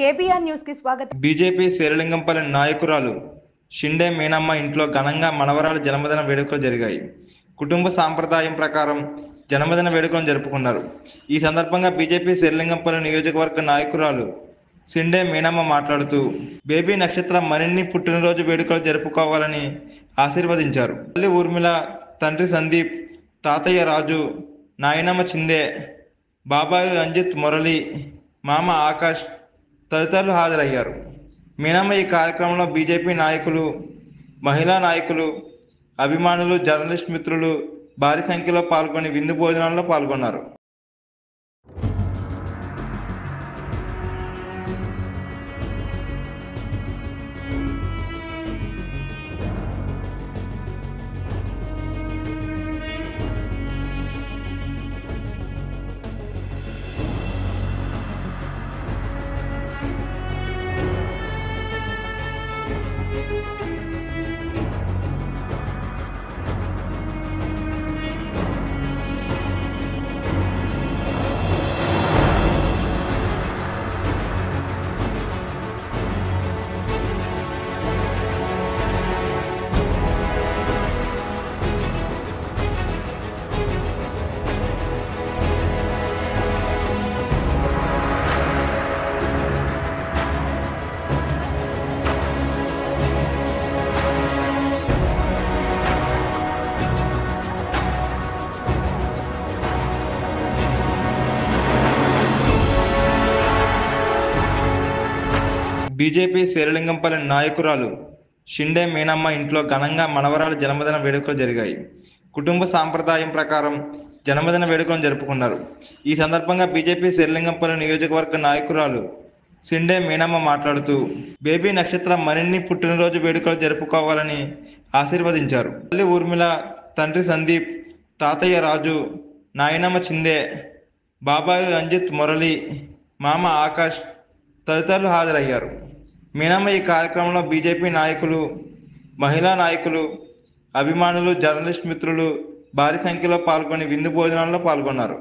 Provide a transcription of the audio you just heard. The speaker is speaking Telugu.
కేబీఆర్ న్యూస్ కి స్వాగతం. బీజేపీ శేరిలింగంపల్లి నాయకురాలు షిండే మీనమ్మ ఇంట్లో ఘనంగా మనవరాల జన్మదిన వేడుకలు జరిగాయి. కుటుంబ సాంప్రదాయం ప్రకారం జన్మదిన వేడుకలను జరుపుకున్నారు. ఈ సందర్భంగా బీజేపీ శేరిలింగంపల్లి నియోజకవర్గ నాయకురాలు షిండే మీనమ్మ మాట్లాడుతూ బేబీ నక్షత్రం మరిన్ని పుట్టినరోజు వేడుకలు జరుపుకోవాలని ఆశీర్వదించారు. తల్లి ఊర్మిళ, తండ్రి సందీప్, తాతయ్య రాజు, నాయనమ్మ చిందే, బాబాయి రంజిత్ మురళి, మామ ఆకాష్ తదితరులు హాజరయ్యారు. మీనమ్మ ఈ కార్యక్రమంలో బీజేపీ నాయకులు, మహిళా నాయకులు, అభిమానులు, జర్నలిస్ట్ మిత్రులు భారీ సంఖ్యలో పాల్గొని విందు భోజనాల్లో పాల్గొన్నారు. బీజేపీ శేరిలింగంపల్లి నాయకురాలు షిండే మీనమ్మ ఇంట్లో ఘనంగా మనవరాల జన్మదిన వేడుకలు జరిగాయి. కుటుంబ సాంప్రదాయం ప్రకారం జన్మదిన వేడుకలను జరుపుకున్నారు. ఈ సందర్భంగా బీజేపీ శేరిలింగంపల్లి నియోజకవర్గ నాయకురాలు షిండే మీనమ్మ మాట్లాడుతూ బేబీ నక్షత్రం మరిన్ని పుట్టినరోజు వేడుకలు జరుపుకోవాలని ఆశీర్వదించారు. తల్లి ఊర్మిళ, తండ్రి సందీప్, తాతయ్య రాజు, నాయనమ్మ చిందే, బాబాయి రంజిత్ మురళి, మామ ఆకాష్ తదితరులు హాజరయ్యారు. మీనమ్మ ఈ కార్యక్రమంలో బీజేపీ నాయకులు, మహిళా నాయకులు, అభిమానులు, జర్నలిస్ట్ మిత్రులు భారీ సంఖ్యలో పాల్గొని విందు భోజనాల్లో పాల్గొన్నారు.